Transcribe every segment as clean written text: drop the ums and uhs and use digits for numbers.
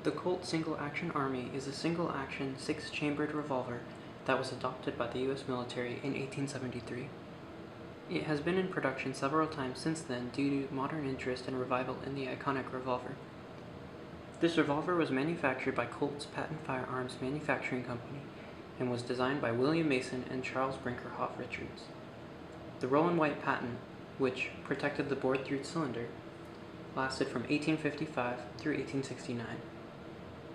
The Colt single-action Army is a single-action, six-chambered revolver that was adopted by the U.S. military in 1873. It has been in production several times since then due to modern interest and revival in the iconic revolver. This revolver was manufactured by Colt's Patent Firearms Manufacturing Company and was designed by William Mason and Charles Brinkerhoff Richards. The roll-and-white patent, which protected the bored-through cylinder, lasted from 1855 through 1869.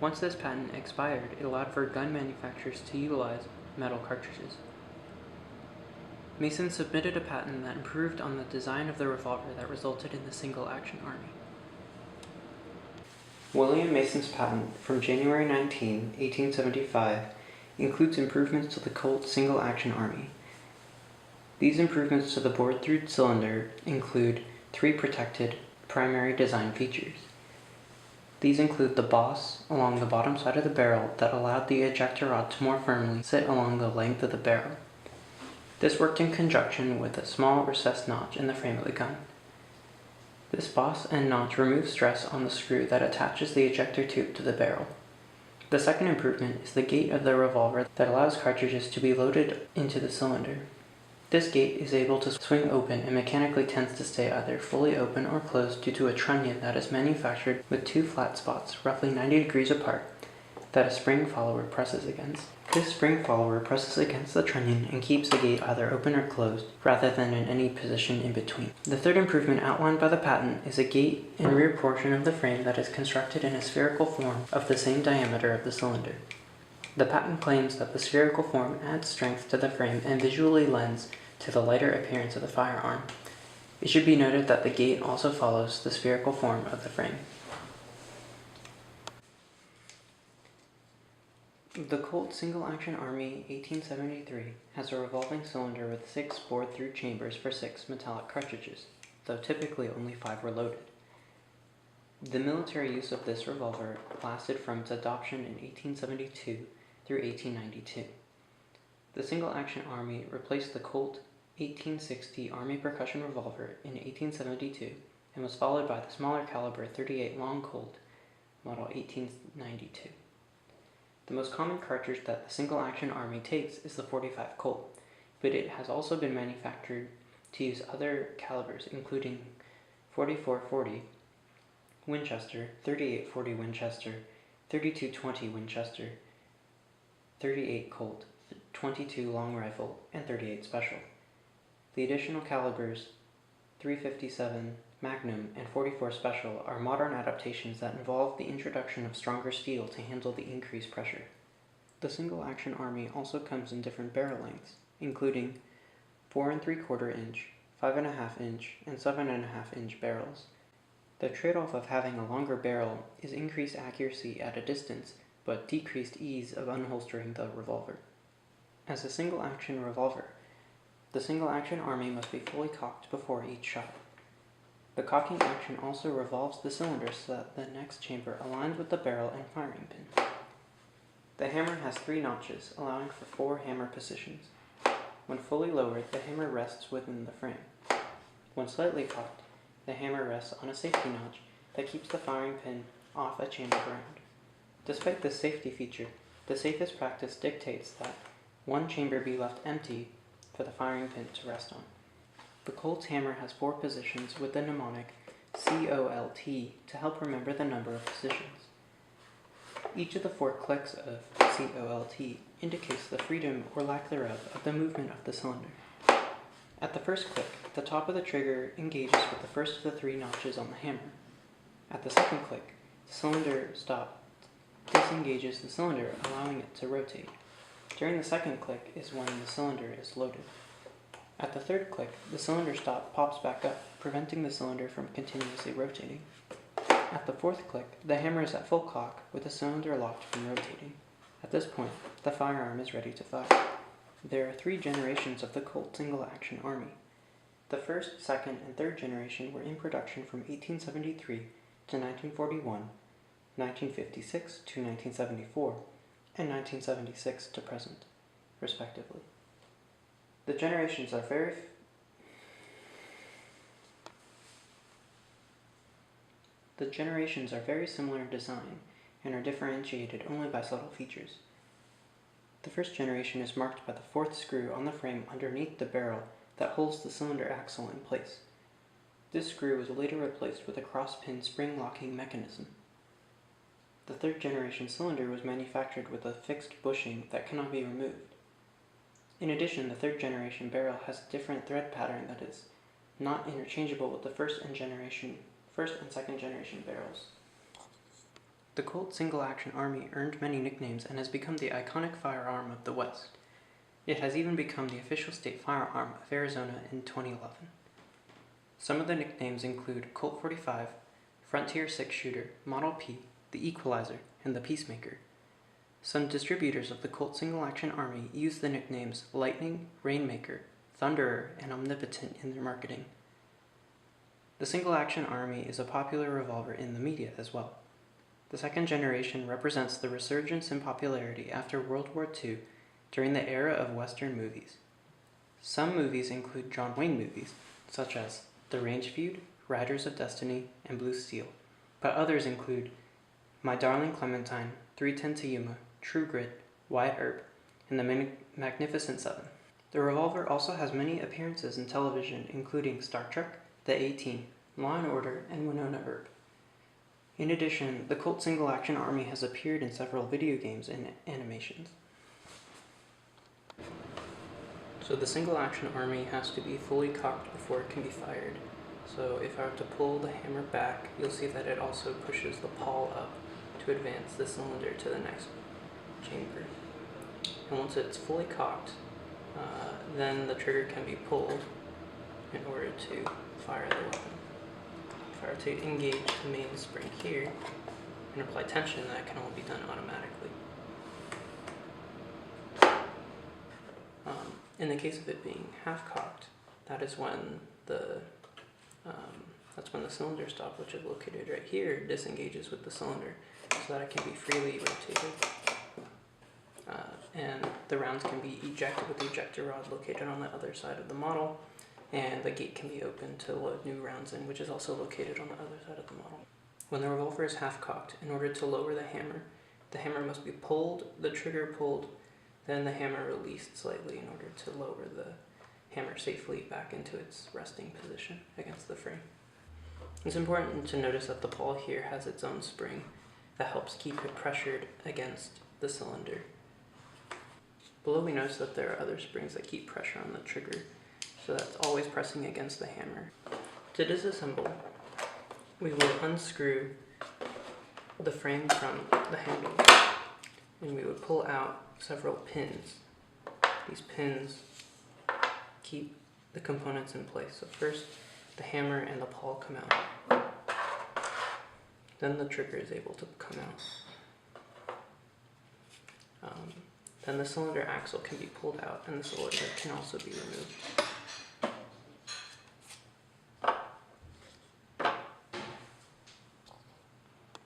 Once this patent expired, it allowed for gun manufacturers to utilize metal cartridges. Mason submitted a patent that improved on the design of the revolver that resulted in the single-action Army. William Mason's patent from January 19, 1875 includes improvements to the Colt single-action Army. These improvements to the bored-through cylinder include three protected primary design features. These include the boss along the bottom side of the barrel that allowed the ejector rod to more firmly sit along the length of the barrel. This worked in conjunction with a small recessed notch in the frame of the gun. This boss and notch remove stress on the screw that attaches the ejector tube to the barrel. The second improvement is the gate of the revolver that allows cartridges to be loaded into the cylinder. This gate is able to swing open and mechanically tends to stay either fully open or closed due to a trunnion that is manufactured with two flat spots, roughly 90 degrees apart, that a spring follower presses against. This spring follower presses against the trunnion and keeps the gate either open or closed, rather than in any position in between. The third improvement outlined by the patent is a gate and rear portion of the frame that is constructed in a spherical form of the same diameter of the cylinder. The patent claims that the spherical form adds strength to the frame and visually lends to the lighter appearance of the firearm. It should be noted that the gate also follows the spherical form of the frame. The Colt Single-Action Army 1873 has a revolving cylinder with 6 bored-through chambers for 6 metallic cartridges, though typically only 5 were loaded. The military use of this revolver lasted from its adoption in 1872 through 1892. The single-action Army replaced the Colt 1860 Army percussion revolver in 1872 and was followed by the smaller caliber .38 Long Colt model 1892. The most common cartridge that the single-action Army takes is the .45 Colt, but it has also been manufactured to use other calibers including .44-40 Winchester, .38-40 Winchester, .32-20 Winchester, .38 Colt, .22 Long Rifle, and .38 Special. The additional calibers .357 Magnum and .44 Special are modern adaptations that involve the introduction of stronger steel to handle the increased pressure. The single-action Army also comes in different barrel lengths, including 4 3/4 inch, 5.5 inch, and 7.5 inch barrels. The trade-off of having a longer barrel is increased accuracy at a distance, but decreased ease of unholstering the revolver. As a single-action revolver, the single-action Army must be fully cocked before each shot. The cocking action also revolves the cylinder so that the next chamber aligns with the barrel and firing pin. The hammer has 3 notches, allowing for 4 hammer positions. When fully lowered, the hammer rests within the frame. When slightly cocked, the hammer rests on a safety notch that keeps the firing pin off a chamber ground. Despite this safety feature, the safest practice dictates that one chamber be left empty for the firing pin to rest on. The Colt's hammer has 4 positions with the mnemonic COLT to help remember the number of positions. Each of the 4 clicks of COLT indicates the freedom or lack thereof of the movement of the cylinder. At the first click, the top of the trigger engages with the first of the 3 notches on the hammer. At the second click, the cylinder stop disengages the cylinder, allowing it to rotate. During the second click is when the cylinder is loaded. At the third click, the cylinder stop pops back up, preventing the cylinder from continuously rotating. At the fourth click, the hammer is at full cock with the cylinder locked from rotating. At this point, the firearm is ready to fire. There are 3 generations of the Colt single-action Army. The first, second, and third generation were in production from 1873 to 1941, 1956 to 1974, and 1976 to present, respectively. The generations are very similar in design and are differentiated only by subtle features. The first generation is marked by the fourth screw on the frame underneath the barrel that holds the cylinder axle in place. This screw was later replaced with a cross-pin spring-locking mechanism. The third generation cylinder was manufactured with a fixed bushing that cannot be removed. In addition, the third generation barrel has a different thread pattern that is not interchangeable with the first and second generation barrels. The Colt single-action Army earned many nicknames and has become the iconic firearm of the West. It has even become the official state firearm of Arizona in 2011. Some of the nicknames include Colt 45, Frontier 6-shooter, Model P, the Equalizer, and the Peacemaker. Some distributors of the Colt single-action Army use the nicknames Lightning, Rainmaker, Thunderer, and Omnipotent in their marketing. The single-action Army is a popular revolver in the media as well. The second generation represents the resurgence in popularity after World War II during the era of Western movies. Some movies include John Wayne movies, such as The Range Feud, Riders of Destiny, and Blue Steel, but others include My Darling Clementine, 310 to Yuma, True Grit, Wyatt Earp, and The Magnificent Seven. The revolver also has many appearances in television, including Star Trek, The A-Team, Law & Order, and Winona Earp. In addition, the Colt single-action Army has appeared in several video games and animations. So the single-action Army has to be fully cocked before it can be fired. So if I were to pull the hammer back, you'll see that it also pushes the pawl up to advance the cylinder to the next chamber. And once it's fully cocked, then the trigger can be pulled in order to fire the weapon. If I were to engage the main spring here and apply tension, that can all be done automatically. In the case of it being half-cocked, that is when the cylinder stop, which is located right here, disengages with the cylinder so that it can be freely rotated. And the rounds can be ejected with the ejector rod located on the other side of the model, and the gate can be opened to load new rounds in, which is also located on the other side of the model. When the revolver is half-cocked, in order to lower the hammer must be pulled, the trigger pulled, then the hammer released slightly in order to lower the hammer safely back into its resting position against the frame. It's important to notice that the pawl here has its own spring that helps keep it pressured against the cylinder. Below we notice that there are other springs that keep pressure on the trigger, so that's always pressing against the hammer. To disassemble, we will unscrew the frame from the handle, and we would pull out several pins. These pins keep the components in place. So first, the hammer and the pawl come out. Then the trigger is able to come out. Then the cylinder axle can be pulled out, and the cylinder can also be removed.